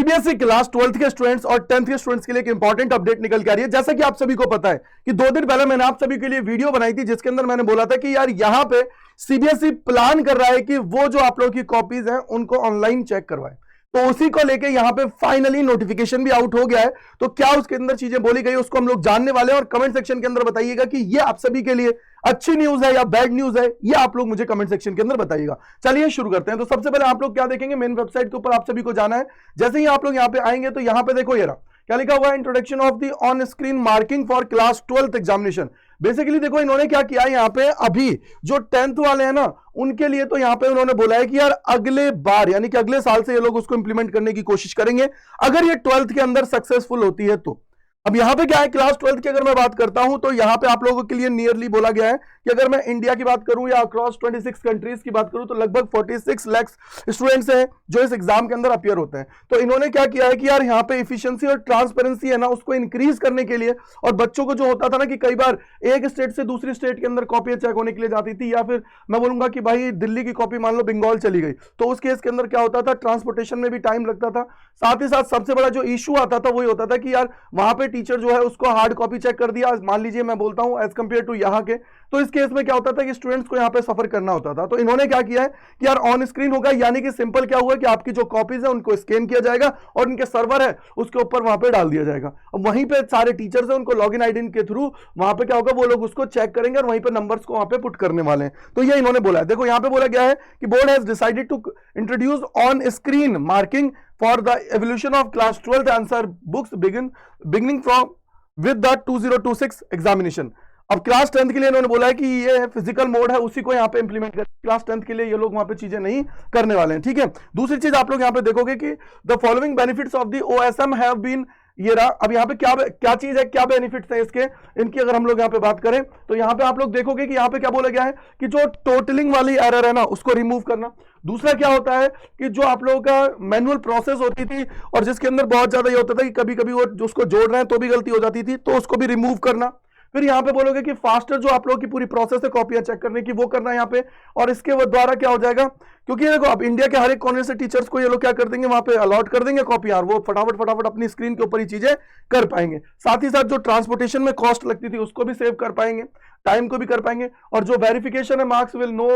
CBSE class 12th के students और 10th के स्टूडेंट्स के लिए एक इंपॉर्टेंट अपडेट निकल के आ रही है। जैसा कि आप सभी को पता है कि 2 दिन पहले मैंने आप सभी के लिए वीडियो बनाई थी जिसके अंदर मैंने बोला था कि यार यहां पे सीबीएसई प्लान कर रहा है कि वो जो आप लोगों की कॉपीज हैं उनको ऑनलाइन चेक करवाए। तो उसी को लेके यहां पे फाइनली नोटिफिकेशन भी आउट हो गया है। तो क्या उसके अंदर चीजें बोली गई उसको हम लोग जानने वाले हैं और कमेंट सेक्शन के अंदर बताइएगा कि ये आप सभी के लिए अच्छी न्यूज है या बैड न्यूज है, ये आप लोग मुझे कमेंट सेक्शन के अंदर बताइएगा। चलिए शुरू करते हैं। तो सबसे पहले आप लोग क्या देखेंगे, मेन वेबसाइट के ऊपर आप सभी को जाना है। जैसे ही आप लोग यहां पे आएंगे तो यहां पे देखो ये रहा क्या लिखा हुआ है, introduction of the on screen marking for class 12th examination. Basically देखो इन्होंने क्या किया है यहाँ पे, अभी जो 10th वाले हैं ना उनके लिए तो यहाँ पे उन्होंने बोला है कि यार अगले बार यानी कि अगले साल से ये लोग उसको इंप्लीमेंट करने की कोशिश करेंगे अगर ये 12th के अंदर सक्सेसफुल होती है तो। अब यहां पे क्या है, क्लास 12th की अगर मैं बात करता हूं तो यहां पे आप लोगों के लिए नियरली बोला गया है कि अगर मैं इंडिया की बात करूं या अक्रॉस 26 कंट्रीज की बात करूं तो लगभग 46 लाख स्टूडेंट्स हैं जो इस एग्जाम के अंदर अपीयर होते हैं। तो इन्होंने क्या किया है कि यार यहां पे एफिशिएंसी और ट्रांसपेरेंसी है ना उसको इंक्रीज करने के लिए, और बच्चों को जो होता था ना कि कई बार एक स्टेट से दूसरी स्टेट के अंदर कॉपी चेक होने के लिए जाती थी, या फिर मैं बोलूंगा कि भाई दिल्ली की कॉपी मान लो बंगाल चली गई तो उस केस के अंदर क्या होता था, ट्रांसपोर्टेशन में भी टाइम लगता था। साथ ही साथ सबसे बड़ा जो इशू आता था वही होता था कि यार वहां पे टीचर जो है उसको हार्ड कॉपी चेक कर दिया, मान लीजिए मैं बोलता हूं एज कंपेयर टू यहां के, तो इस केस में क्या होता था कि स्टूडेंट्स को यहां पे सफर करना होता था। तो इन्होंने क्या किया है कि यार ऑन स्क्रीन होगा, यानी कि सिंपल क्या हुआ कि आपकी जो कॉपीज है उनको स्कैन किया जाएगा और उनके सर्वर है उसके ऊपर वहां पे डाल दिया जाएगा। अब वहीं पे सारे टीचर्स है उनको लॉगिन आईडी के थ्रू वहां पे क्या होगा, वो लोग उसको चेक करेंगे और वहीं पे नंबर्स को वहां पे पुट करने वाले हैं। तो ये इन्होंने बोला है, देखो यहां पे बोला गया है कि board has decided to introduce on screen marking for the evolution of class 12th answer books beginning from with the 2026 examination. अब क्लास 10th के लिए इन्होंने बोला है कि ये फिजिकल मोड है उसी को यहाँ पे इंप्लीमेंट कर, क्लास 10th के लिए ये लोग वहां पे चीजें नहीं करने वाले हैं। ठीक है, दूसरी चीज आप लोग यहाँ पे देखोगे कि the following benefits of the OSM have been, ये रहा। अब यहाँ पे क्या चीज है, क्या बेनिफिट्स है इसके, इनकी अगर हम लोग यहाँ पे बात करें तो यहाँ पे आप लोग देखोगे कि यहाँ पे क्या बोला गया है कि जो टोटलिंग वाली एरर है ना उसको रिमूव करना। दूसरा क्या होता है कि जो आप लोगों का मैनुअल प्रोसेस होती थी और जिसके अंदर बहुत ज्यादा ये होता था कि कभी कभी वो उसको जोड़ रहे हैं तो भी गलती हो जाती थी, तो उसको भी रिमूव करना। फिर यहाँ पे बोलोगे कि फास्टर जो आप लोगों की पूरी प्रोसेस है कॉपियां चेक करने की वो करना है यहाँ पे, और इसके द्वारा क्या हो जाएगा, क्योंकि देखो अब इंडिया के हर एक कोने से टीचर्स को ये लोग क्या कर देंगे वहां पे अलॉट कर देंगे कॉपी, यार वो फटाफट अपनी स्क्रीन के ऊपर ही चीजें कर पाएंगे। साथ ही साथ जो ट्रांसपोर्टेशन में कॉस्ट लगती थी उसको भी सेव कर पाएंगे, टाइम को भी कर पाएंगे, और जो वेरिफिकेशन है मार्क्स विल नो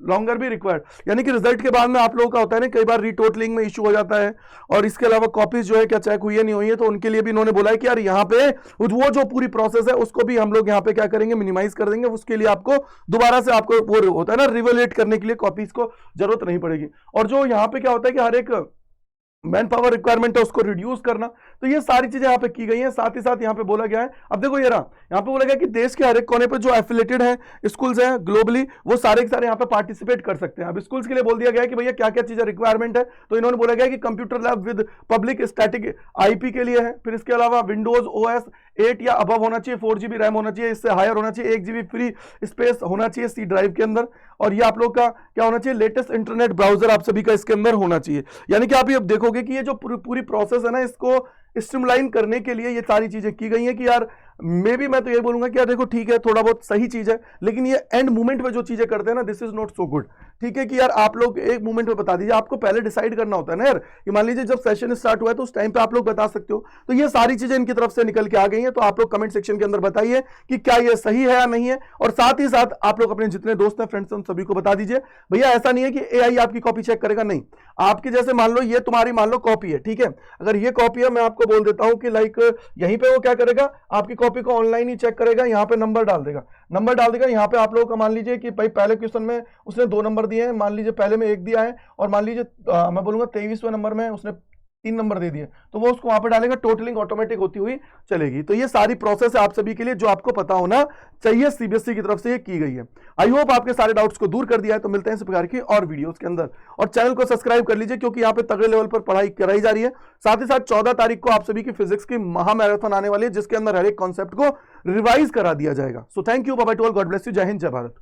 लॉन्गर भी रिक्वायर्ड, यानी कि रिजल्ट के बाद में आप लोगों का होता है ना कई बार रीटोटलिंग में इशू हो जाता है, और इसके अलावा कॉपीज जो है क्या चेक हुई है नहीं हुई है, तो उनके लिए भी इन्होंने बोला है कि यार यहाँ पे वो जो पूरी प्रोसेस है उसको भी हम लोग यहाँ पे क्या करेंगे, मिनिमाइज कर देंगे। उसके लिए आपको दोबारा से आपको वो होता है ना रिवैल्यूएट करने के लिए कॉपीज को जरूरत नहीं पड़ेगी। और जो यहाँ पे क्या होता है कि हर एक मैन पावर रिक्वायरमेंट है उसको रिड्यूस करना, तो ये सारी चीजें यहाँ पे की गई हैं। साथ ही साथ यहाँ पे बोला गया है, अब देखो ये रहा, यहाँ पे बोला गया कि देश के हर एक कोने पे जो एफिलेटेड है स्कूल्स हैं ग्लोबली वो सारे के सारे यहाँ पे पार्टिसिपेट कर सकते हैं। अब स्कूल्स के लिए बोल दिया गया है कि भैया क्या क्या चीजें रिक्वायरमेंट है, तो इन्होंने बोला गया कि computer lab with public static IP के लिए है, फिर इसके अलावा विंडोज OS 8 या अबव होना चाहिए, 4 GB रैम होना चाहिए, इससे हायर होना चाहिए, 1 GB फ्री स्पेस होना चाहिए सी ड्राइव के अंदर, और ये आप लोग का क्या होना चाहिए, लेटेस्ट इंटरनेट ब्राउजर आप सभी का इसके अंदर होना चाहिए। यानी कि आप ये अब देखोगे कि ये जो पूरी प्रोसेस है ना इसको स्ट्रीमलाइन करने के लिए ये सारी चीजें की गई हैं कि यार मे बी मैं तो ये बोलूंगा कि यार देखो ठीक है थोड़ा बहुत सही चीज है, लेकिन ये एंड मोमेंट में जो चीजें करते हैं ना this is not so good. ठीक है कि यार आप लोग एक मोमेंट में बता दीजिए, आपको पहले डिसाइड करना होता है ना यार कि मान लीजिए जब सेशन स्टार्ट हुआ है तो उस टाइम पे आप लोग बता सकते हो। तो ये सारी चीजें इनकी तरफ से निकल के आ गई हैं, तो आप लोग कमेंट सेक्शन के अंदर बताइए कि क्या ये सही है या नहीं है, और साथ ही साथ आप लोग अपने जितने दोस्त हैं फ्रेंड्स हैं उन सभी को बता दीजिए भैया ऐसा नहीं है कि AI आपकी कॉपी चेक करेगा, नहीं, आपकी जैसे मान लो ये तुम्हारी मान लो कॉपी है, ठीक है, अगर ये कॉपी है मैं आपको बोल देता हूं कि लाइक यहीं पे वो क्या करेगा आपकी कॉपी को ऑनलाइन ही चेक करेगा, यहाँ पे नंबर डाल देगा, यहाँ पे आप लोगों का मान लीजिए कि भाई पहले क्वेश्चन में उसने 2 नंबर दिए हैं, मान लीजिए पहले में 1 दिया है, और मान लीजिए मैं बोलूंगा 23वें नंबर में उसने 3 नंबर दे दिए, तो वो उसको वहां पे डालेगा, टोटलिंग ऑटोमेटिक होती हुई चलेगी। तो ये सारी प्रोसेस है आप सभी के लिए जो आपको पता होना चाहिए, सीबीएसई की तरफ से ये की गई है। आई होप आपके सारे डाउट्स को दूर कर दिया है। तो मिलते हैं इस प्रकार की और वीडियोस के अंदर, और चैनल को सब्सक्राइब कर लीजिए क्योंकि यहाँ पे तगड़े लेवल पर पढ़ाई कराई जा रही है। साथ ही साथ 14 तारीख को आप सभी की फिजिक्स की महा मैराथन आने वाली है जिसके अंदर हर एक कॉन्सेप्ट को रिवाइज करा दिया जाएगा। So thank you, bye bye to all, God bless you, जय हिंद, जय भारत।